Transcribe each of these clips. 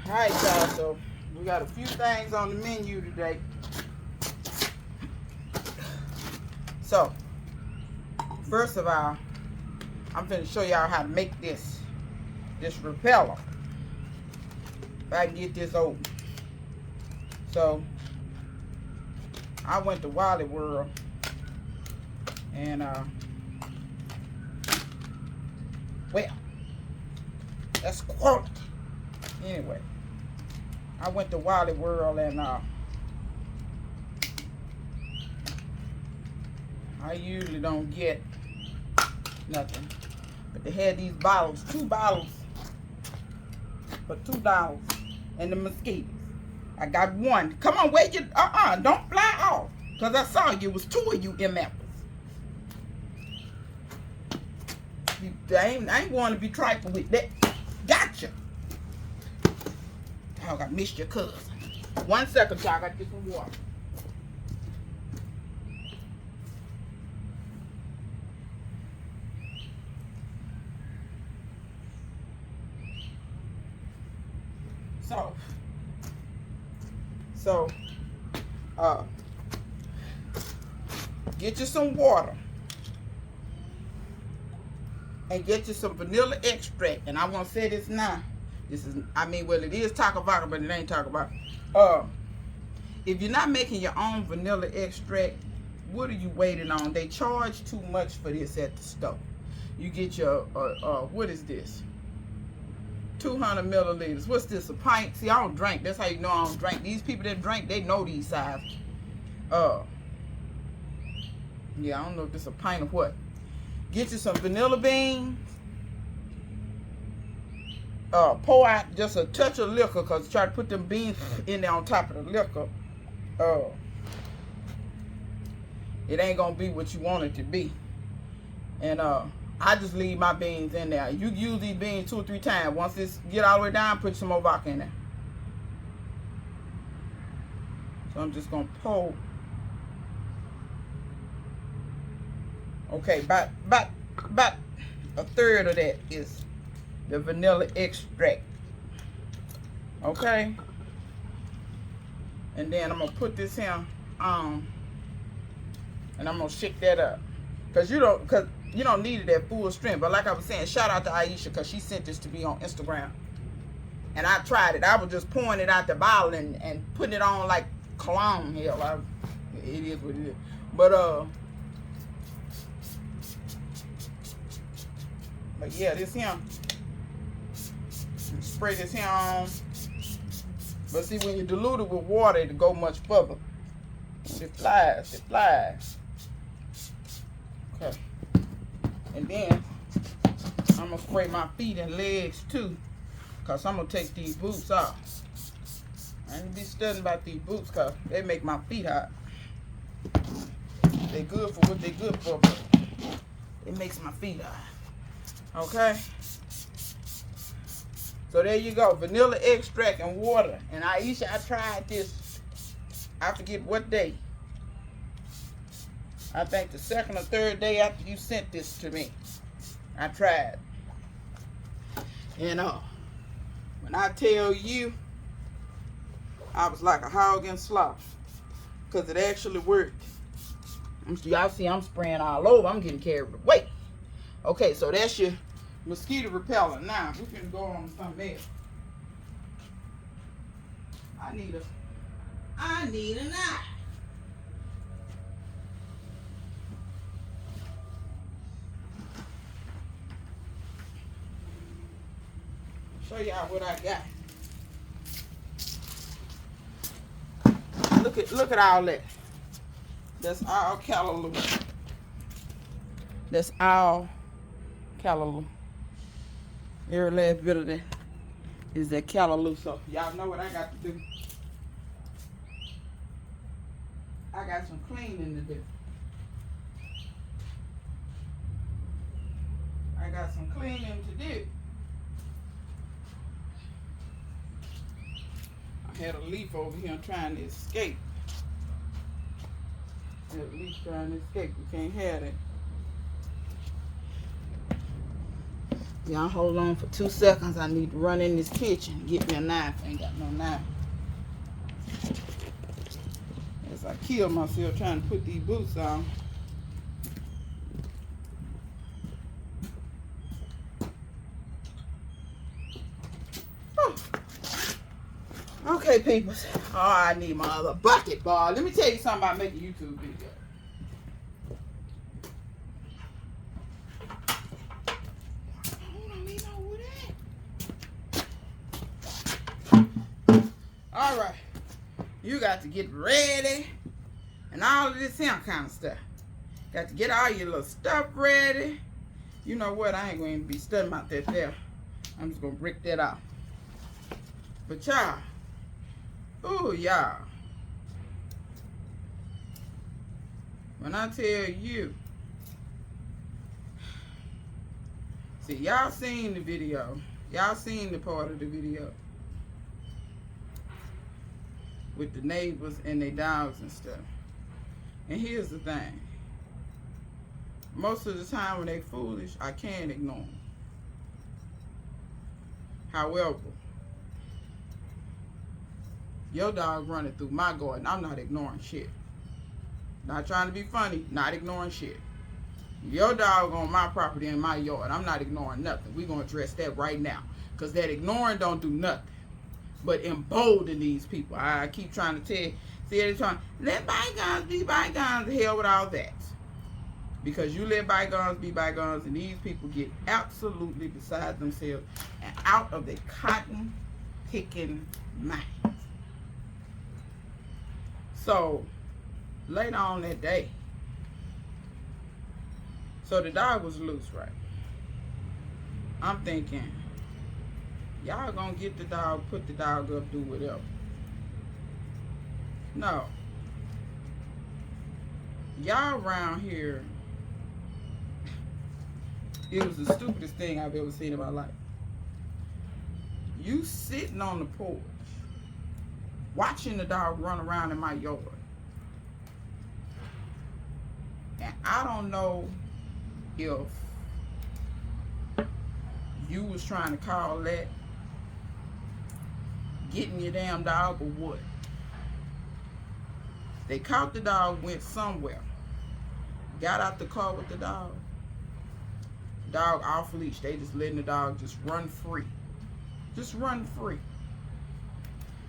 Alright, y'all, so we got a few things on the menu today. So, first of all, I'm going to show y'all how to make this repeller. If I can get this open. So, I went to Wally World and well, that's quality. Anyway, I went to Wally World and I usually don't get nothing, but they had these bottles, 2 bottles for $2, and the mosquitoes. I got 1. Come on, wait, you don't fly off, cause I saw you. It was 2 of you MFers. I ain't want to be trifling with that. Gotcha. Dog, I missed your cousin. 1 second, y'all. I got to get some water. So, get you some water and get you some vanilla extract. And I want to say this now. This is, well, it is taco vodka, but it ain't taco vodka. If you're not making your own vanilla extract, what are you waiting on? They charge too much for this at the store. You get your, what is this? 200 milliliters. What's this, a pint? See, I don't drink. That's how you know I don't drink. These people that drink, they know these sizes. Yeah, I don't know if it's a pint or what. Get you some vanilla beans. Pour out just a touch of liquor, because try to put them beans in there on top of the liquor. It ain't gonna be what you want it to be. And I just leave my beans in there. You use these beans 2 or 3 times. Once this get all the way down, put some more vodka in there. So I'm just gonna pour. Okay, about a third of that is the vanilla extract. Okay. And then I'm gonna put this here on, and I'm gonna shake that up, cause you don't need it at full strength. But like I was saying, shout out to Aisha, because she sent this to me on Instagram. And I tried it. I was just pouring it out the bottle and putting it on like cologne. Hell, it is what it is. But yeah, this here. Spray this here on. But see, when you dilute it with water, it'll go much further. It flies. Okay. And then I'm gonna spray my feet and legs too, cause I'm gonna take these boots off. I ain't be studying about these boots, cause they make my feet hot. They good for what they good for, but it makes my feet hot. Okay. So there you go, vanilla extract and water. And Aisha, I tried this, I forget what day. I think the 2nd or 3rd day after you sent this to me, I tried. And when I tell you, I was like a hog in sloth, because it actually worked. Y'all see I'm spraying all over. I'm getting carried away. Okay, so that's your mosquito repellent. Now we can go on something else. I need a knife. Show y'all what I got. Look at all that. That's all callaloo. That's all callaloo. Every last bit of that is that callaloo. So y'all know what I got to do. I got some cleaning to do. I had a leaf over here trying to escape. Had a leaf trying to escape. We can't have it. Y'all hold on for 2 seconds. I need to run in this kitchen. Get me a knife. Ain't got no knife. As I kill myself trying to put these boots on. Okay, people. Oh, I need my other bucket ball. Let me tell you something about making YouTube videos. All right, you got to get ready and all of this kind of stuff. Got to get all your little stuff ready. You know what? I ain't going to be studying about that there. I'm just going to break that off. But y'all, ooh, y'all, when I tell you, see, y'all seen the video. Y'all seen the part of the video with the neighbors and their dogs and stuff. And here's the thing. Most of the time when they foolish, I can't ignore them. However, your dog running through my garden, I'm not ignoring shit. Not trying to be funny, not ignoring shit. Your dog on my property in my yard, I'm not ignoring nothing. We're going to address that right now. Because that ignoring don't do nothing but embolden these people. I keep trying to tell you, see, they're trying, let bygones be bygones. The hell with all that. Because you let bygones be bygones, and these people get absolutely beside themselves and out of their cotton picking minds. So, later on that day, so the dog was loose, right? I'm thinking, y'all gonna get the dog, put the dog up, do whatever. No. Y'all around here, it was the stupidest thing I've ever seen in my life. You sitting on the porch, watching the dog run around in my yard. And I don't know if you was trying to call that getting your damn dog or what. They caught the dog, went somewhere, got out the car with the dog. Dog off leash. They just letting the dog just run free. Just run free.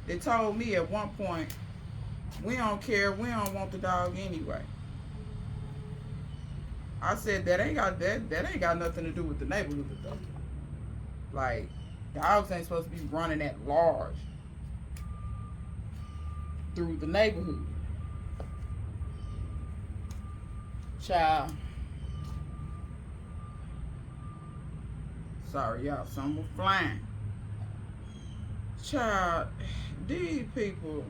They told me at one point, we don't care, we don't want the dog anyway. I said that ain't got nothing to do with the neighborhood though. Like, dogs ain't supposed to be running at large through the neighborhood. Child. Sorry, y'all. Some were flying. Child, these people,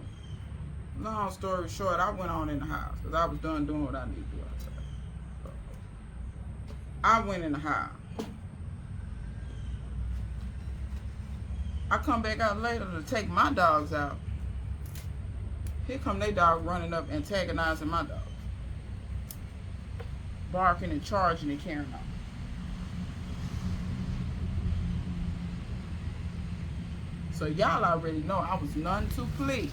long story short, I went on in the house because I was done doing what I need to do outside. I went in the house. I come back out later to take my dogs out. Here come they dog running up, antagonizing my dog. Barking and charging and carrying on. So y'all already know I was none too pleased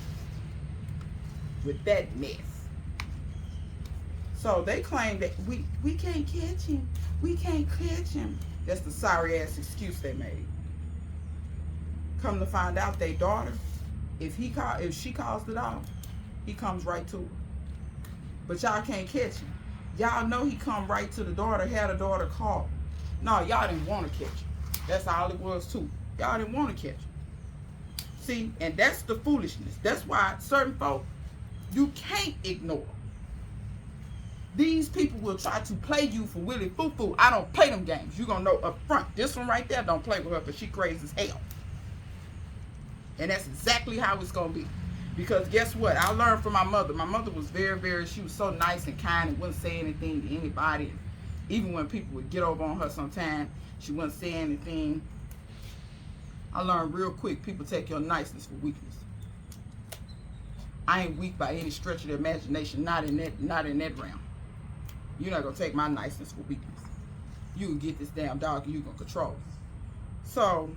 with that mess. So they claim that we can't catch him. We can't catch him. That's the sorry ass excuse they made. Come to find out, their daughter, if she calls the dog, he comes right to her. But y'all can't catch him. Y'all know he come right to the daughter, had the daughter call. No, y'all didn't want to catch him. That's all it was too. Y'all didn't want to catch him. See, and that's the foolishness. That's why certain folk, you can't ignore. These people will try to play you for Willie Foo-Foo. I don't play them games. You're going to know up front. This one right there, don't play with her because she crazy as hell. And that's exactly how it's going to be. Because guess what? I learned from my mother. My mother was she was so nice and kind and wouldn't say anything to anybody. Even when people would get over on her sometimes, she wouldn't say anything. I learned real quick, people take your niceness for weakness. I ain't weak by any stretch of the imagination, not in that realm. You're not gonna take my niceness for weakness. You can get this damn dog and you gonna control it. So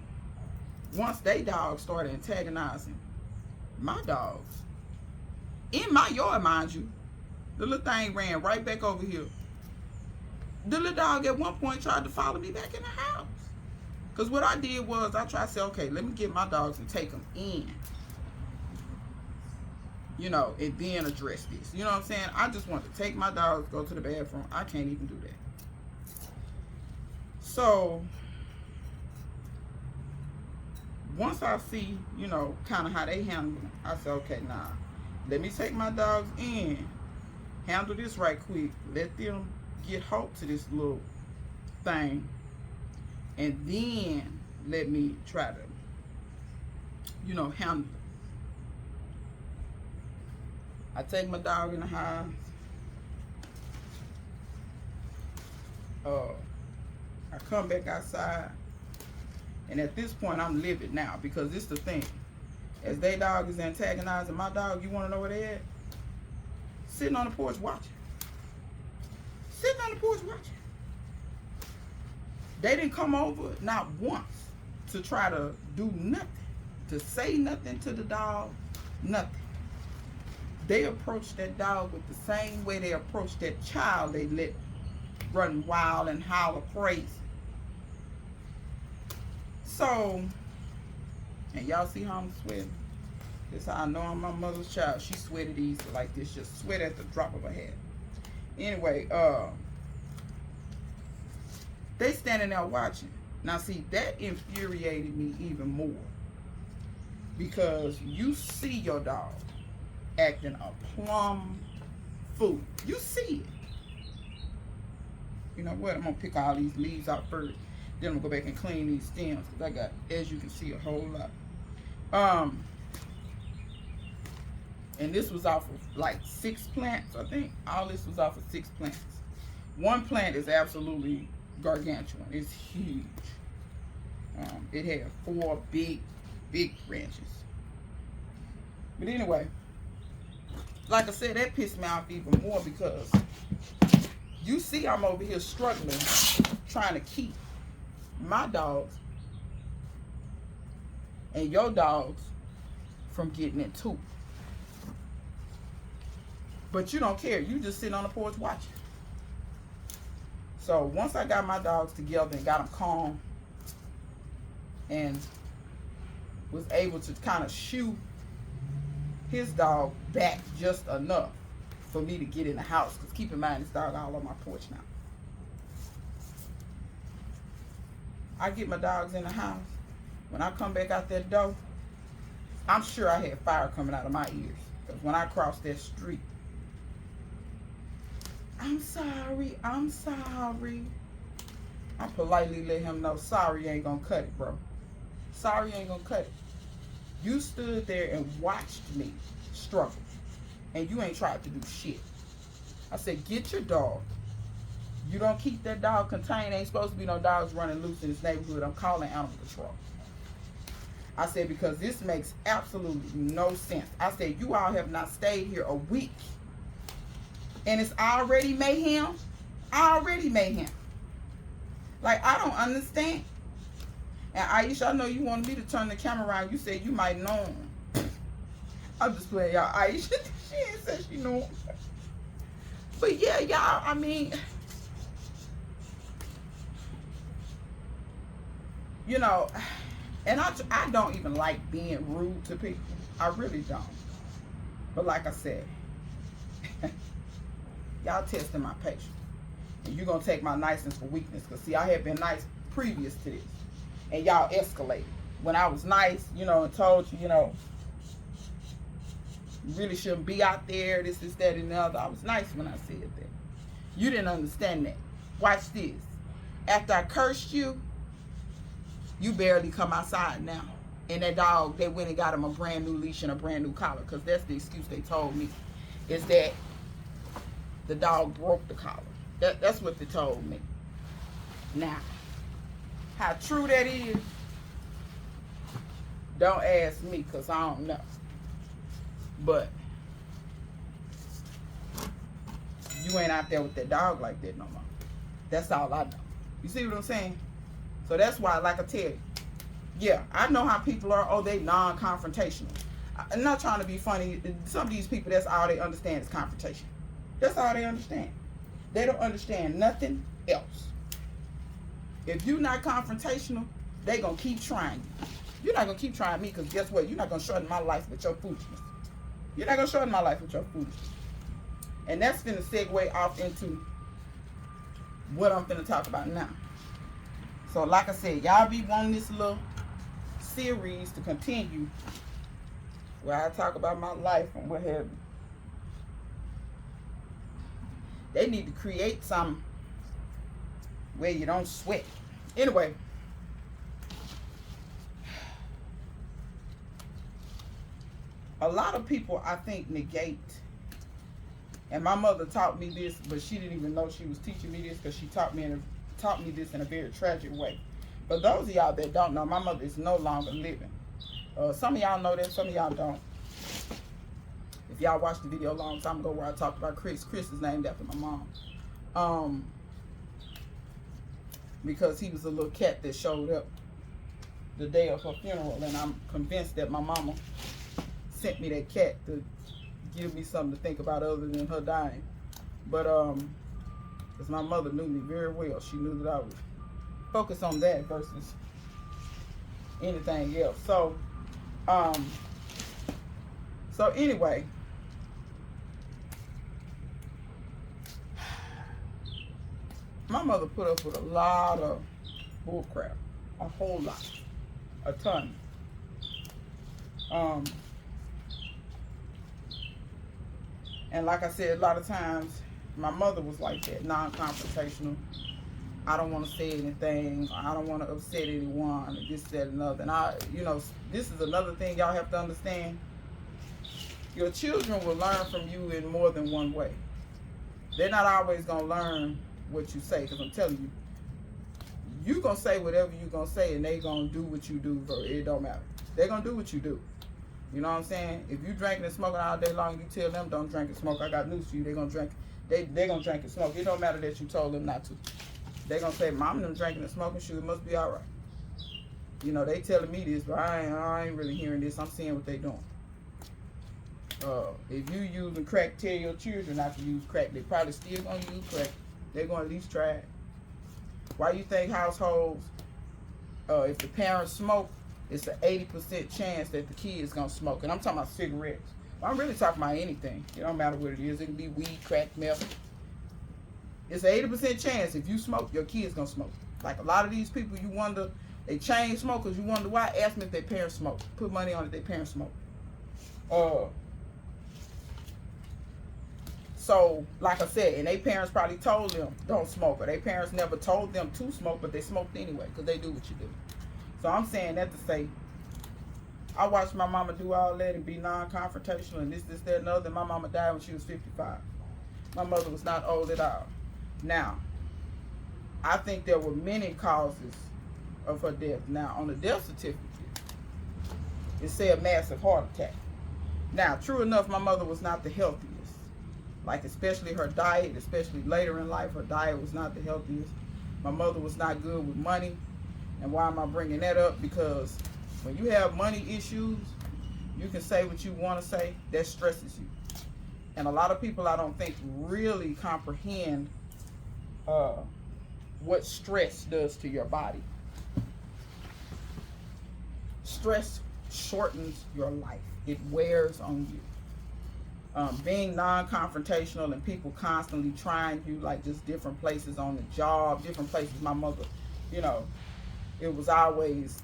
once they dogs started antagonizing my dogs, in my yard, mind you, the little thing ran right back over here. The little dog at one point tried to follow me back in the house. Because what I did was I tried to say, okay, let me get my dogs and take them in. You know, and then address this. You know what I'm saying? I just want to take my dogs, go to the bathroom. I can't even do that. So, once I see, you know, kind of how they handle them, I say, okay, nah, let me take my dogs in, handle this right quick, let them get hope to this little thing, and then let me try to, you know, handle it. I take my dog in the house. I come back outside, and at this point I'm livid now, because this the thing. As they dog is antagonizing my dog, you want to know where they at? Sitting on the porch watching. Sitting on the porch watching. They didn't come over not once to try to do nothing, to say nothing to the dog, nothing. They approached that dog with the same way they approached that child they let run wild and holler crazy. So, and y'all see how I'm sweating? This is how I know I'm my mother's child. She sweated easy like this, just sweat at the drop of a hat. Anyway, they standing there watching. Now see, that infuriated me even more, because you see your dog acting a plumb fool. You see it. You know what? I'm gonna pick all these leaves out first. Then I'm gonna go back and clean these stems, because I got, as you can see, a whole lot. And this was off of like 6 plants, I think. All this was off of 6 plants. One plant is absolutely gargantuan. It's huge. It had 4 big branches. But anyway, like I said, that pissed me off even more, because you see I'm over here struggling, trying to keep my dogs and your dogs from getting it too. But you don't care. You just sitting on the porch watching. So once I got my dogs together and got them calm and was able to kind of shoo his dog back just enough for me to get in the house, because keep in mind, this dog all on my porch now. I get my dogs in the house. When I come back out that door, I'm sure I had fire coming out of my ears, because when I crossed that street, I'm sorry. I politely let him know, sorry ain't gonna cut it, bro. Sorry ain't gonna cut it. You stood there and watched me struggle, and you ain't tried to do shit. I said, get your dog. You don't keep that dog contained. Ain't supposed to be no dogs running loose in this neighborhood. I'm calling animal control. I said, because this makes absolutely no sense. I said, you all have not stayed here a week, and it's already mayhem. Already mayhem. Like, I don't understand. And Aisha, I know you wanted me to turn the camera around. You said you might know him. I'm just playing, y'all. Aisha, she ain't said she knew him. But yeah, y'all, I mean, you know, and I don't even like being rude to people. I really don't. But like I said, y'all testing my patience. And you're going to take my niceness for weakness. Because, see, I had been nice previous to this. And y'all escalated. When I was nice, you know, and told you, you know, you really shouldn't be out there, this, that, and the other. I was nice when I said that. You didn't understand that. Watch this. After I cursed you, you barely come outside now. And that dog, they went and got him a brand new leash and a brand new collar. Because that's the excuse they told me. Is that the dog broke the collar. That's what they told me. Now, how true that is, don't ask me, because I don't know. But you ain't out there with that dog like that no more. That's all I know. You see what I'm saying? So that's why, like I tell you, Yeah, I know how people are. Oh, they non-confrontational. I'm not trying to be funny. Some of these people, that's all they understand is confrontation. That's all they understand. They don't understand nothing else. If you're not confrontational, they going to keep trying you. You're not going to keep trying me, because guess what? You're not going to shorten my life with your foolishness. You're not going to shorten my life with your foolishness. And that's going to segue off into what I'm going to talk about now. So like I said, y'all be wanting this little series to continue where I talk about my life and what have you. They need to create something where you don't sweat. Anyway, a lot of people, I think, negate, and my mother taught me this, but she didn't even know she was teaching me this, because she taught me this in a very tragic way. But those of y'all that don't know, my mother is no longer living. Some of y'all know that, some of y'all don't. If y'all watched the video a long time ago where I talked about Chris, Chris is named after my mom. Because he was a little cat that showed up the day of her funeral, and I'm convinced that my mama sent me that cat to give me something to think about other than her dying. But because my mother knew me very well, she knew that I would focus on that versus anything else. So anyway, my mother put up with a lot of bull crap, a whole lot, a ton. And like I said, a lot of times my mother was like that, non-confrontational. I don't want to say anything. I don't want to upset anyone, and this, that, and another. And this is another thing y'all have to understand. Your children will learn from you in more than one way. They're not always going to learn what you say, because I'm telling you, you're going to say whatever you're going to say, and they're going to do what you do. It don't matter. They're going to do what you do. You know what I'm saying? If you drinking and smoking all day long, you tell them don't drink and smoke. I got news for you. They're going to drink. They're going to drink and smoke. It don't matter that you told them not to. They're going to say, Mom, them drinking and smoking, shoot, it must be all right. You know, they telling me this, but I ain't really hearing this. I'm seeing what they doing. If you using crack, tell your children not to use crack. They probably still going to use crack. They're going to at least try it. Why you think households, if the parents smoke, it's an 80% chance that the kid's going to smoke? And I'm talking about cigarettes. I'm really talking about anything. It don't matter what it is. It can be weed, crack, meth. It's an 80% chance if you smoke, your kid's going to smoke. Like a lot of these people, you wonder, they chain smokers, you wonder why. Ask them if their parents smoke. Put money on it, their parents smoke. So, like I said, and their parents probably told them don't smoke, or their parents never told them to smoke, but they smoked anyway, because they do what you do. So I'm saying that to say, I watched my mama do all that and be non-confrontational and this, that, and other. My mama died when she was 55. My mother was not old at all. Now, I think there were many causes of her death. Now, on the death certificate, it said massive heart attack. Now, true enough, my mother was not the healthiest. Like, especially her diet, especially later in life, her diet was not the healthiest. My mother was not good with money. And why am I bringing that up? Because when you have money issues, you can say what you want to say. That stresses you. And a lot of people, I don't think, really comprehend what stress does to your body. Stress shortens your life. It wears on you. Being non-confrontational and people constantly trying you, like just different places on the job, different places. My mother, it was always,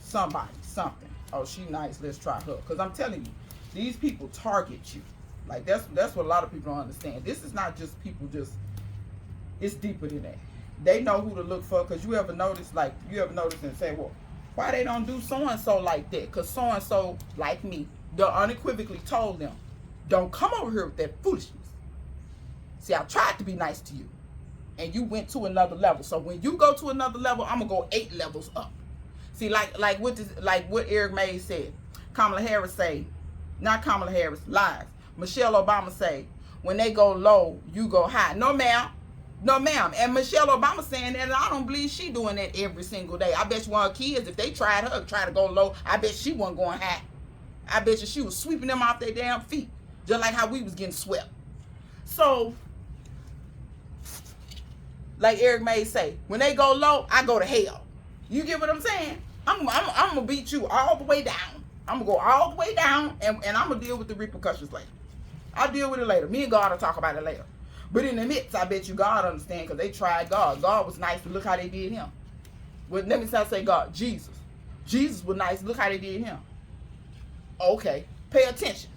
somebody, something. Oh, she nice, let's try her. Because I'm telling you, these people target you. Like, that's what a lot of people don't understand. This is not just people it's deeper than that. They know who to look for, because you ever notice and say, well, why they don't do so-and-so like that? Because so-and-so, like me, they unequivocally told them, don't come over here with that foolishness. See, I tried to be nice to you, and you went to another level. So when you go to another level, I'm gonna go 8 levels up. See, like what Eric Mays said. Kamala Harris say, not Kamala Harris, lies. Michelle Obama say, when they go low, you go high. No, ma'am. No, ma'am. And Michelle Obama saying that, and I don't believe she doing that every single day. I bet you one of her kids, if they tried her, try to go low, I bet she wasn't going high. I bet you she was sweeping them off their damn feet, just like how we was getting swept. So, like Eric May say, when they go low, I go to hell. You get what I'm saying? I'm gonna beat you all the way down. I'm gonna go all the way down, and I'm gonna deal with the repercussions later. I'll deal with it later. Me and God will talk about it later. But in the midst, I bet you God understand, because they tried God. God was nice, but look how they did him. Well, let me not say God. Jesus. Jesus was nice. Look how they did him. Okay. Pay attention.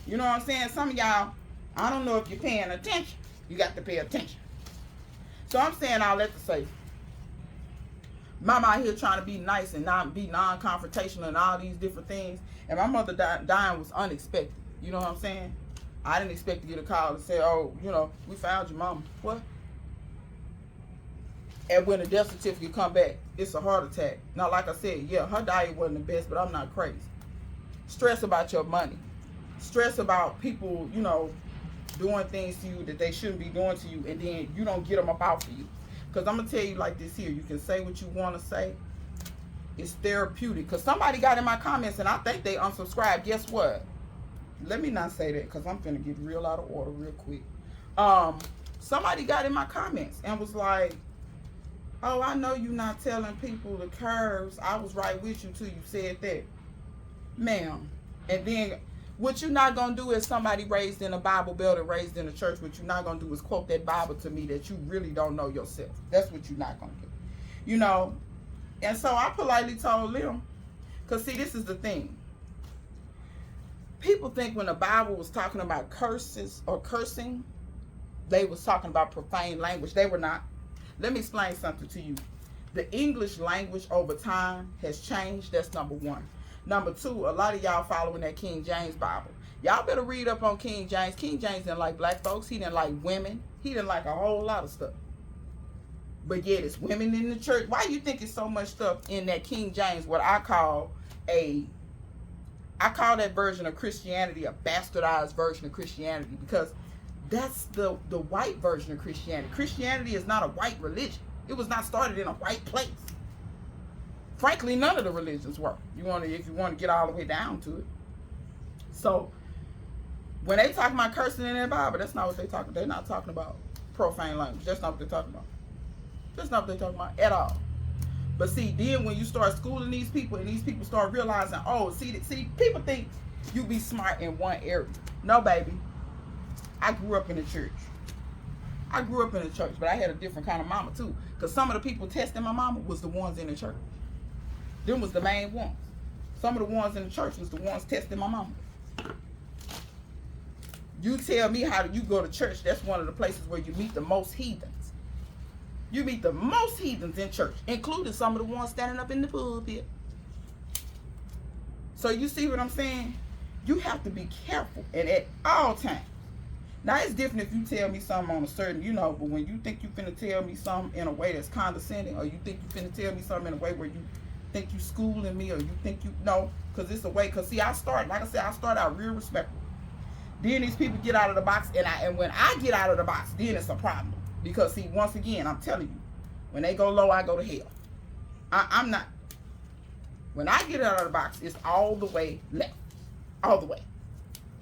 You know what I'm saying? Some of y'all, I don't know if you're paying attention. You got to pay attention. So I'm saying all that to say, Mama out here trying to be nice and not be non-confrontational and all these different things. And my mother dying was unexpected. You know what I'm saying? I didn't expect to get a call and say, oh, you know, we found your mama. What? And when the death certificate come back, it's a heart attack. Now, like I said, yeah, her diet wasn't the best, but I'm not crazy. Stress about your money. Stress about people, you know, doing things to you that they shouldn't be doing to you, and then you don't get them up out for you. Because I'm going to tell you like this here. You can say what you want to say. It's therapeutic. Because somebody got in my comments, and I think they unsubscribed. Guess what? Let me not say that, because I'm going to get real out of order real quick. Somebody got in my comments and was like, oh, I know you're not telling people the curves. I was right with you till you said that. Ma'am. And then what you're not going to do is somebody raised in a Bible Belt and raised in a church. What you're not going to do is quote that Bible to me that you really don't know yourself. That's what you're not going to do. You know? And so I politely told them, because see, this is the thing. People think when the Bible was talking about curses or cursing, they was talking about profane language. They were not. Let me explain something to you. The English language over time has changed. That's number one. Number two, a lot of y'all following that King James Bible. Y'all better read up on King James. King James didn't like black folks. He didn't like women. He didn't like a whole lot of stuff. But yet it's women in the church. Why do you think it's so much stuff in that King James, what I call that version of Christianity a bastardized version of Christianity, because that's the white version of Christianity. Christianity is not a white religion. It was not started in a white place. Frankly, none of the religions were. If you want to get all the way down to it. So when they talk about cursing in their Bible, that's not what they talking. They're not talking about profane language. That's not what they're talking about. That's not what they're talking about at all. But see, then when you start schooling these people, and these people start realizing, oh, see, people think you be smart in one area. No, baby. I grew up in the church. But I had a different kind of mama too. Because some of the people testing my mama was the ones in the church. Them was the main ones. Some of the ones in the church was the ones testing my mama. You tell me how you go to church, that's one of the places where you meet the most heathens. You meet the most heathens in church, including some of the ones standing up in the pulpit. So you see what I'm saying? You have to be careful, and at all times. Now, it's different if you tell me something on a certain, but when you think you finna tell me something in a way that's condescending, or you think you finna tell me something in a way where you think you schooling me, or you think because it's a way, because see, I start out real respectful. Then these people get out of the box, and when I get out of the box, then it's a problem. Because see, once again, I'm telling you, when they go low, I go to hell. I'm not. When I get out of the box, it's all the way left. All the way.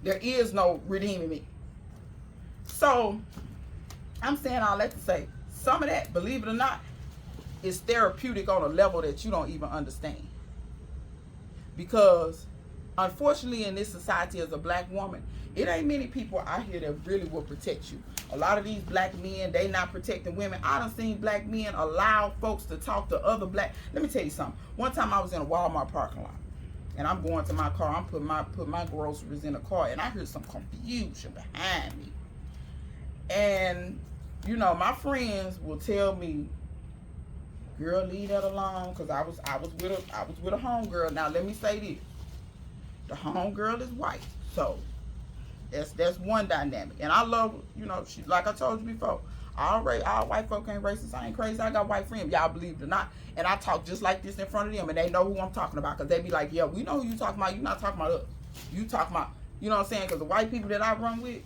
There is no redeeming me. So, I'm saying all that to say, some of that, believe it or not, is therapeutic on a level that you don't even understand. Because, unfortunately, in this society as a black woman, it ain't many people out here that really will protect you. A lot of these black men, they not protecting women. I done seen black men allow folks to talk to other black. Let me tell you something. One time I was in a Walmart parking lot, and I'm going to my car. I'm putting my groceries in the car, and I heard some confusion behind me. And my friends will tell me, "Girl, leave that alone," because I was with a homegirl. Now let me say this: the homegirl is white, so. That's one dynamic. And I love, she, like I told you before, all white folk ain't racist. I ain't crazy. I got white friends. Y'all believe it or not. And I talk just like this in front of them, and they know who I'm talking about, because they be like, yeah, we know who you talking about. You not talking about us. You talking about, you know what I'm saying? Because the white people that I run with,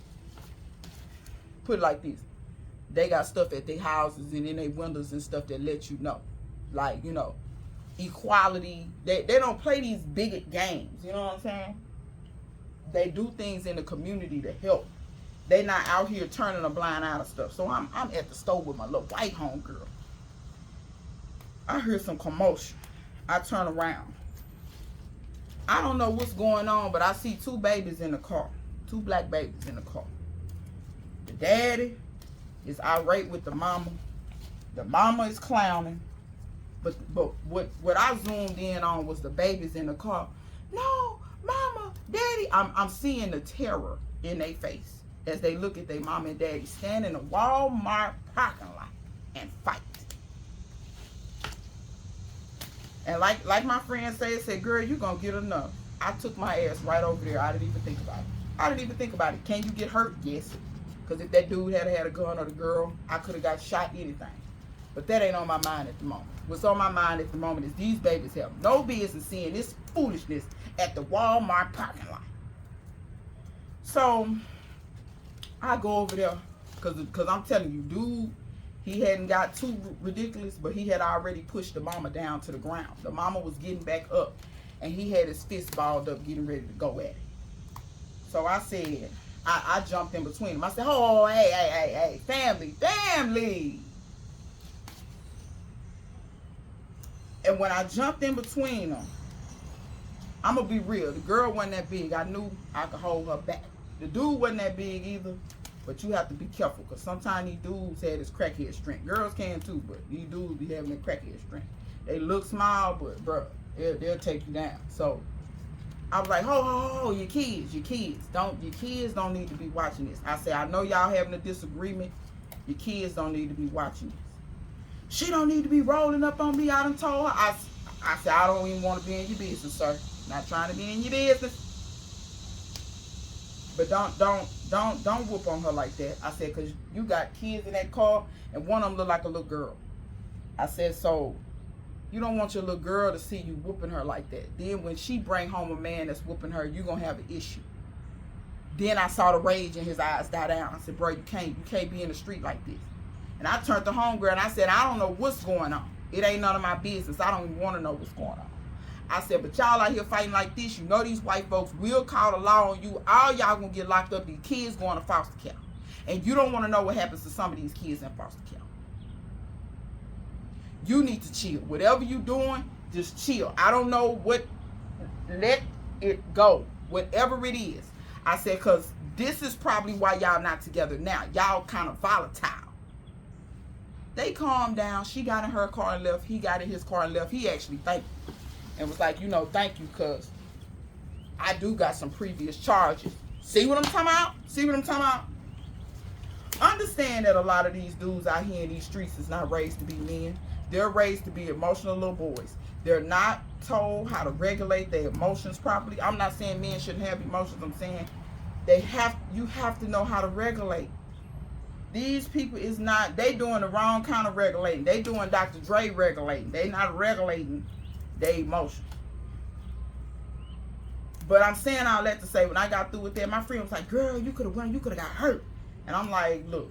put it like this. they got stuff at their houses and in their windows and stuff that let you know. Like, you know, equality. They don't play these bigot games. You know what I'm saying? They do things in the community to help. They not out here turning a blind eye to stuff. So I'm at the store with my little white homegirl. I hear some commotion. I turn around. I don't know what's going on, but I see two babies in the car. Two black babies in the car. The daddy is irate with the mama. The mama is clowning. But what I zoomed in on was the babies in the car. No, mama, daddy. I'm seeing the terror in their face as they look at their mom and daddy stand in a Walmart parking lot and fight. And like my friend said, girl, you gonna get enough. I took my ass right over there. I didn't even think about it. Can you get hurt? Yes. Because if that dude had a gun or the girl, I could have got shot, anything. But that ain't on my mind at the moment. What's on my mind at the moment is these babies have no business seeing this foolishness at the Walmart parking lot. So I go over there because I'm telling you, dude, he hadn't got too ridiculous, but he had already pushed the mama down to the ground. The mama was getting back up, and he had his fist balled up, getting ready to go at it. So I said, I jumped in between them. I said, oh, hey, family. And when I jumped in between them, I'm going to be real. The girl wasn't that big. I knew I could hold her back. The dude wasn't that big either. But you have to be careful, because sometimes these dudes have this crackhead strength. Girls can too, but these dudes be having that crackhead strength. They look small, but bro, they'll take you down. So I was like, ho, your kids don't need to be watching this. I said, I know y'all having a disagreement. Your kids don't need to be watching this. She don't need to be rolling up on me. I done told her. I said, I don't even want to be in your business, sir. Not trying to be in your business. But don't whoop on her like that. I said, because you got kids in that car, and one of them look like a little girl. I said, so you don't want your little girl to see you whooping her like that. Then when she bring home a man that's whooping her, you're going to have an issue. Then I saw the rage in his eyes die down. I said, bro, you can't be in the street like this. And I turned to homegirl and I said, I don't know what's going on. It ain't none of my business. I don't even want to know what's going on. I said, but y'all out here fighting like this, you know these white folks will call the law on you. All y'all gonna get locked up, these kids going to foster care. And you don't want to know what happens to some of these kids in foster care. You need to chill. Whatever you doing, just chill. I don't know what, let it go. Whatever it is. I said, because this is probably why y'all not together now. Y'all kind of volatile. They calmed down. She got in her car and left. He got in his car and left. He actually thanked me and was like, thank you, because I do got some previous charges. See what I'm talking about? Understand that a lot of these dudes out here in these streets is not raised to be men. They're raised to be emotional little boys. They're not told how to regulate their emotions properly. I'm not saying men shouldn't have emotions. I'm saying you have to know how to regulate. These people is not, they doing the wrong kind of regulating. They doing Dr. Dre regulating. They not regulating their emotions. But I'm saying all that to say, when I got through with that, my friend was like, girl, you could have won, you could have got hurt. And I'm like, look,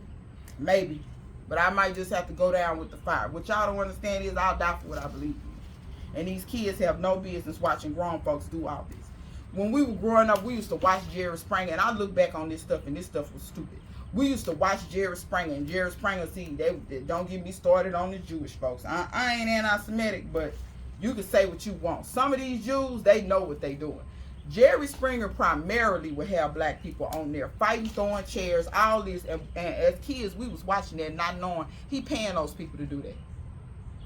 maybe, but I might just have to go down with the fire. What y'all don't understand is I'll die for what I believe in. And these kids have no business watching grown folks do all this. When we were growing up, we used to watch Jerry Springer, and I look back on this stuff, and this stuff was stupid. We used to watch Jerry Springer, and Jerry Springer, see, they don't get me started on the Jewish folks. I ain't anti-Semitic, but you can say what you want. Some of these Jews, they know what they doing. Jerry Springer primarily would have black people on there fighting, throwing chairs, all this. And as kids, we was watching that, not knowing he paying those people to do that.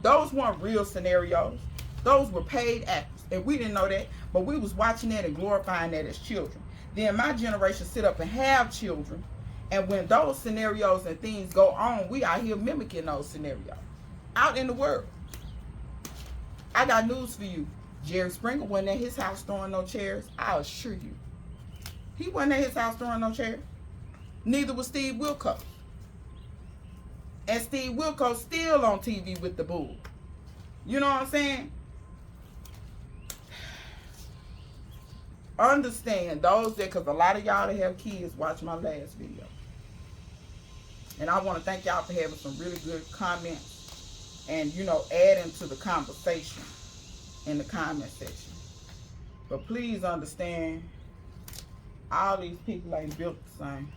Those weren't real scenarios. Those were paid actors. And we didn't know that, but we was watching that and glorifying that as children. Then my generation sit up and have children. And when those scenarios and things go on, we out here mimicking those scenarios out in the world. I got news for you. Jerry Springer wasn't at his house throwing no chairs. I assure you. He wasn't at his house throwing no chairs. Neither was Steve Wilkos. And Steve Wilkos still on TV with the bull. You know what I'm saying? Understand those that, because a lot of y'all that have kids watch my last video. And I want to thank y'all for having some really good comments and, you know, adding to the conversation in the comment section. But please understand, all these people ain't built the same.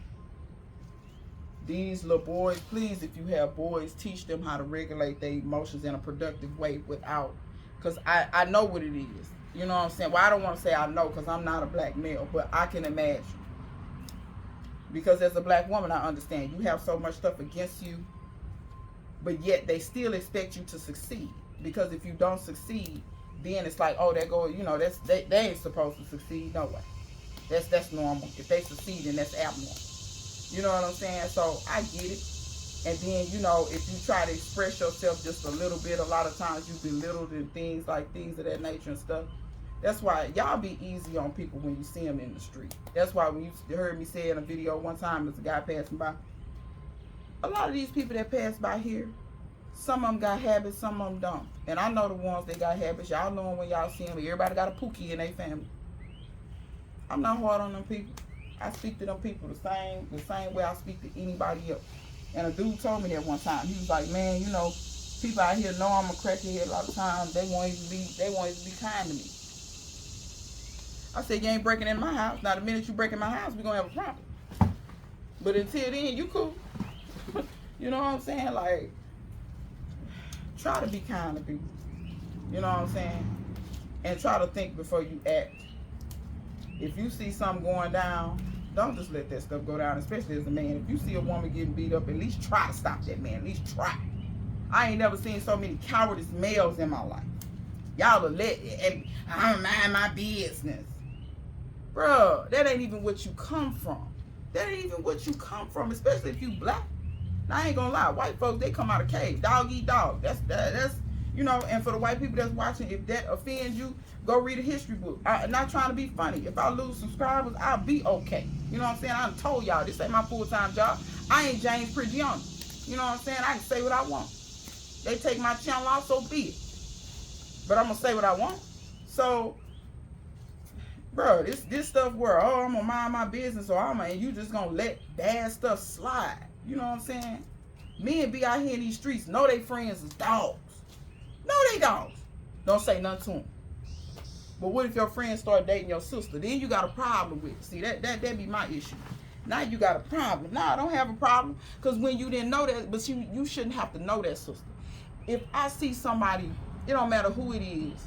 These little boys, please, if you have boys, teach them how to regulate their emotions in a productive way without, because I know what it is. You know what I'm saying? Well, I don't want to say I know because I'm not a black male, but I can imagine. Because as a black woman, I understand you have so much stuff against you, but yet they still expect you to succeed. Because if you don't succeed, then it's like, oh, that go, you know, they ain't supposed to succeed. No way. That's normal. If they succeed, then that's abnormal. You know what I'm saying? So I get it. And then, you know, if you try to express yourself just a little bit, a lot of times you belittled and things of that nature and stuff. That's why y'all be easy on people when you see them in the street. That's why when you heard me say in a video one time, there's a guy passing by. A lot of these people that pass by here, some of them got habits, some of them don't. And I know the ones that got habits. Y'all know them when y'all see them. Everybody got a pookie in their family. I'm not hard on them people. I speak to them people the same way I speak to anybody else. And a dude told me that one time. He was like, man, you know, people out here know I'm a crackhead a lot of times. They won't even be kind to me. I said, you ain't breaking in my house. Now the minute you break in my house, we're gonna have a problem. But until then, you cool. You know what I'm saying? Like, try to be kind to people. You know what I'm saying? And try to think before you act. If you see something going down, don't just let that stuff go down, especially as a man. If you see a woman getting beat up, at least try to stop that man. At least try. I ain't never seen so many cowardice males in my life. Y'all will let it. I'm mind my business. Bruh, that ain't even what you come from. That ain't even what you come from, especially if you black. Now, I ain't gonna lie. White folks, they come out of cave. Dog eat dog. That's you know, and for the white people that's watching, if that offends you, go read a history book. I'm not trying to be funny. If I lose subscribers, I'll be okay. You know what I'm saying? I done told y'all, this ain't my full-time job. I ain't James Prigioni. You know what I'm saying? I can say what I want. They take my channel off, so be it. But I'm going to say what I want. So, bro, this stuff where, oh, I'm going to mind my business, and you just going to let bad stuff slide. You know what I'm saying? Men be out here in these streets, know they friends is dogs. No, they dogs. Don't say nothing to them. But what if your friends start dating your sister? Then you got a problem with it. See, that be my issue. Now you got a problem. No, I don't have a problem. Because when you didn't know that, but you shouldn't have to know that sister. If I see somebody, it don't matter who it is,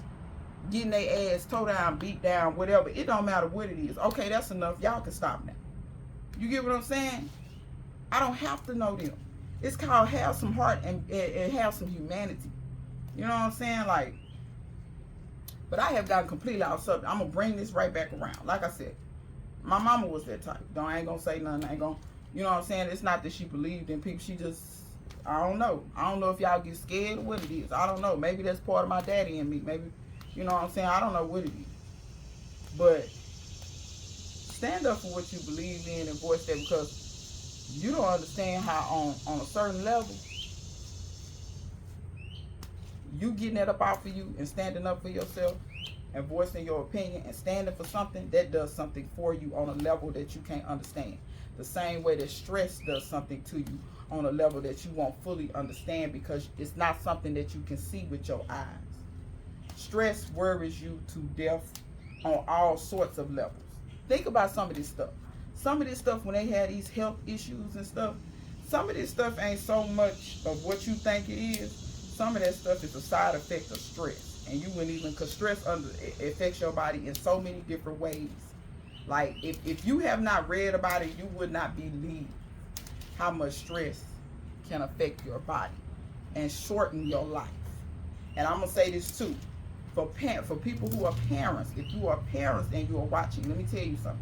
getting their ass towed down, beat down, whatever, it don't matter what it is. Okay, that's enough. Y'all can stop now. You get what I'm saying? I don't have to know them. It's called have some heart and have some humanity. You know what I'm saying? Like, but I have gotten completely off subject. I'm going to bring this right back around. Like I said, my mama was that type. I ain't going to say nothing. I ain't going to, you know what I'm saying? It's not that she believed in people. She just, I don't know. I don't know if y'all get scared or what it is. I don't know. Maybe that's part of my daddy and me. Maybe, you know what I'm saying? I don't know what it is. But stand up for what you believe in and voice that, because you don't understand how on a certain level, you getting that up out for you and standing up for yourself and voicing your opinion and standing for something, that does something for you on a level that you can't understand. The same way that stress does something to you on a level that you won't fully understand, because it's not something that you can see with your eyes. Stress worries you to death on all sorts of levels. Think about some of this stuff. Some of this stuff, when they had these health issues and stuff, some of this stuff ain't so much of what you think it is. Some of that stuff is a side effect of stress. And you wouldn't even, because stress affects your body in so many different ways. Like, if you have not read about it, you would not believe how much stress can affect your body and shorten your life. And I'm going to say this too. For people who are parents, if you are parents and you are watching, let me tell you something.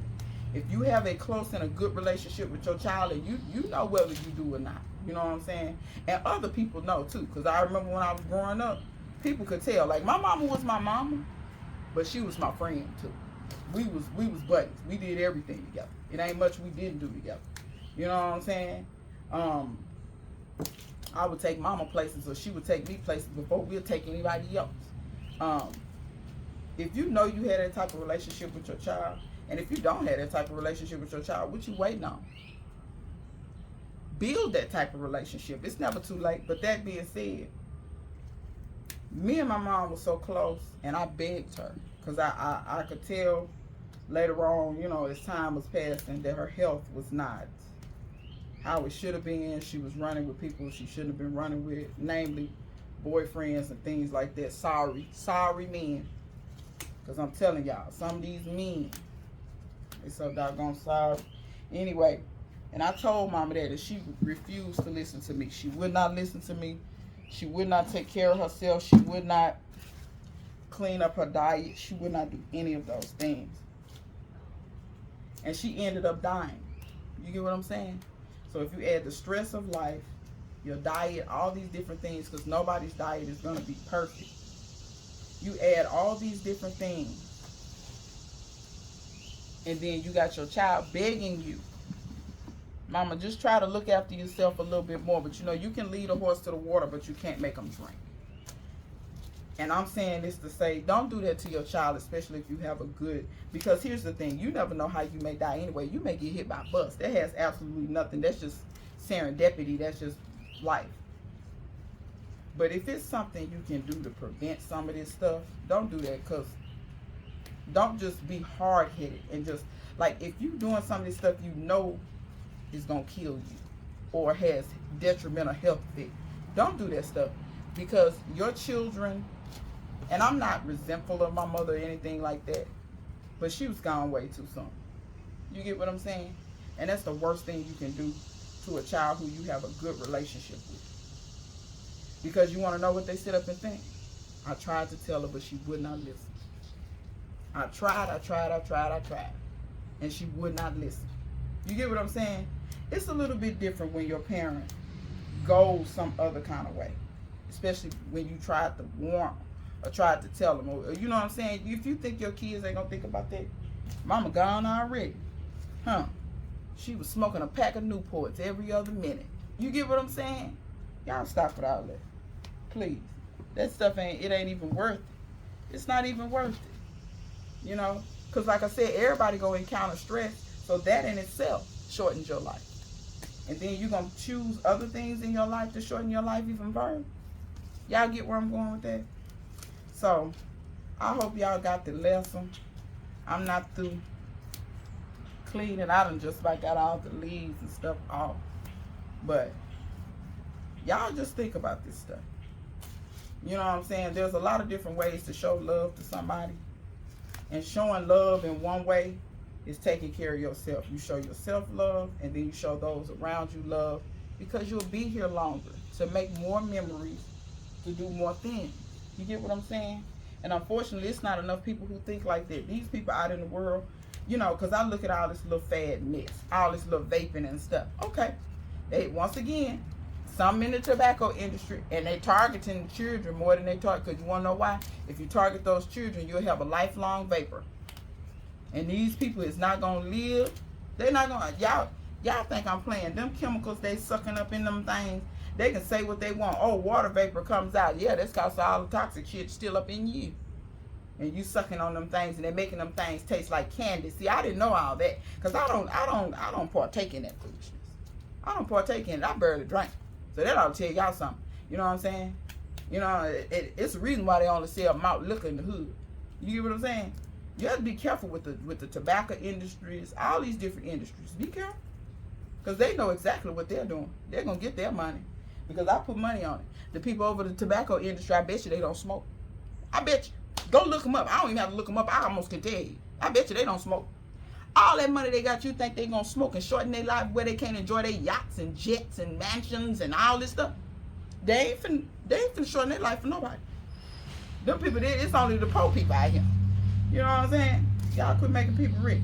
If you have a close and a good relationship with your child, and you know whether you do or not. You know what I'm saying? And other people know too. Because I remember when I was growing up, people could tell. Like, my mama was my mama, but she was my friend too. We was buddies. We did everything together. It ain't much we didn't do together. You know what I'm saying? I would take mama places, or she would take me places before we'd take anybody else. If you know you had that type of relationship with your child, and if you don't have that type of relationship with your child, what you waiting on? build that type of relationship. It's never too late. But that being said, me and my mom were so close, and I begged her because I could tell later on, you know, as time was passing, that her health was not how it should have been. She was running with people she shouldn't have been running with, namely boyfriends and things like that. Sorry men, because I'm telling y'all, some of these men, they so doggone sorry. Anyway, and I told mama that, and she refused to listen to me. She would not listen to me. She would not take care of herself. She would not clean up her diet. She would not do any of those things. And she ended up dying. You get what I'm saying? So if you add the stress of life, your diet, all these different things, because nobody's diet is going to be perfect. You add all these different things, and then you got your child begging you, mama, just try to look after yourself a little bit more. But you know, you can lead a horse to the water, but you can't make them drink. And I'm saying this to say, don't do that to your child, especially if you have a good, because here's the thing, you never know how you may die anyway. You may get hit by a bus. That has absolutely nothing. That's just serendipity. That's just life. But if it's something you can do to prevent some of this stuff, don't do that. Because don't just be hard-headed and just, like, if you're doing some of this stuff you know is going to kill you or has detrimental health effect, don't do that stuff. Because your children, and I'm not resentful of my mother or anything like that, but she was gone way too soon. You get what I'm saying? And that's the worst thing you can do to a child who you have a good relationship with. Because you want to know what they sit up and think. I tried to tell her, but she would not listen. I tried. And she would not listen. You get what I'm saying? It's a little bit different when your parent goes some other kind of way. Especially when you tried to warn or tried to tell them. Or, you know what I'm saying? If you think your kids ain't going to think about that, mama gone already. Huh? She was smoking a pack of Newports every other minute. You get what I'm saying? Y'all stop with all that. Please. That stuff ain't even worth it. It's not even worth it. You know? Because like I said, everybody going to encounter stress. So that in itself shortens your life. And then you're going to choose other things in your life to shorten your life even further. Y'all get where I'm going with that? So, I hope y'all got the lesson. I'm not through cleaning. I done just about got all the leaves and stuff off. But, y'all just think about this stuff. You know what I'm saying? There's a lot of different ways to show love to somebody. And showing love in one way is taking care of yourself. You show yourself love, and then you show those around you love, because you'll be here longer to make more memories, to do more things. You get what I'm saying? And unfortunately, it's not enough people who think like that. These people out in the world, you know, because I look at all this little fad mess, all this little vaping and stuff. Okay. They, once again, some in the tobacco industry, and they targeting children more than they target, because you want to know why? If you target those children, you'll have a lifelong vapor. And these people is not going to live. They're not going to, y'all think I'm playing. Them chemicals they sucking up in them things, they can say what they want. Oh, water vapor comes out. Yeah, that's because all the toxic shit still up in you. And you sucking on them things, and they're making them things taste like candy. See, I didn't know all that, because I don't partake in that foolishness. I don't partake in it. I barely drink. So that ought to tell y'all something. You know what I'm saying? You know, it's the reason why they only sell malt liquor in the hood. You get what I'm saying? You have to be careful with the tobacco industries, all these different industries. Be careful. Because they know exactly what they're doing. They're going to get their money. Because I put money on it. The people over the tobacco industry, I bet you they don't smoke. I bet you. Go look them up. I don't even have to look them up. I almost can tell you. I bet you they don't smoke. All that money they got, you think they going to smoke and shorten their life where they can't enjoy their yachts and jets and mansions and all this stuff? They ain't finna shorten their life for nobody. Them people, it's only the poor people out here. You know what I'm saying? Y'all quit making people rich.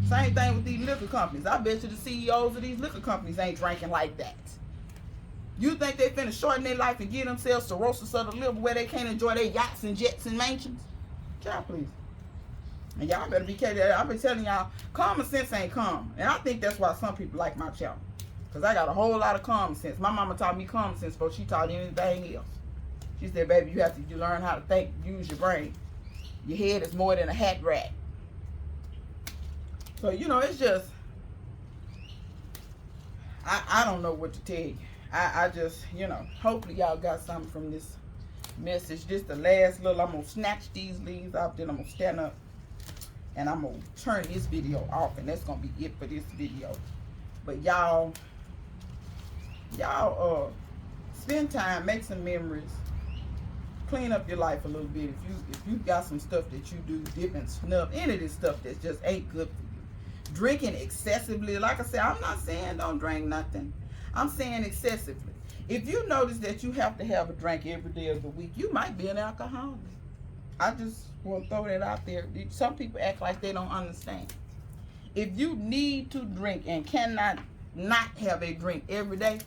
Same thing with these liquor companies. I bet you the CEOs of these liquor companies ain't drinking like that. You think they finna shorten their life and give themselves cirrhosis of the liver where they can't enjoy their yachts and jets and mansions? Y'all please. And y'all better be careful. I've been telling y'all, common sense ain't common. And I think that's why some people like my channel. Because I got a whole lot of common sense. My mama taught me common sense before she taught anything else. She said, baby, you have to learn how to think, use your brain. Your head is more than a hat rack. So, you know, it's just, I don't know what to tell you. I just, you know, hopefully y'all got something from this message. Just the last little, I'm going to snatch these leaves off, then I'm going to stand up and I'm going to turn this video off, and that's going to be it for this video. But y'all spend time, make some memories, clean up your life a little bit. If you got some stuff that you do, dip and snub, any of this stuff that just ain't good for you. Drinking excessively, like I said, I'm not saying don't drink nothing. I'm saying excessively. If you notice that you have to have a drink every day of the week, you might be an alcoholic. I just want to throw that out there. Some people act like they don't understand. If you need to drink and cannot not have a drink every day,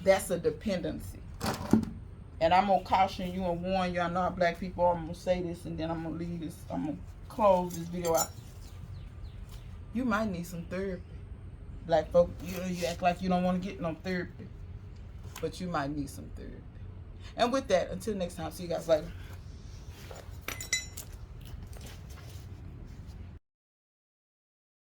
that's a dependency. And I'm going to caution you and warn you. I know how black people are. I'm going to say this and then I'm going to leave this. I'm going to close this video out. You might need some therapy. Black folk, you act like you don't want to get no therapy. But you might need some therapy. And with that, until next time, see you guys later.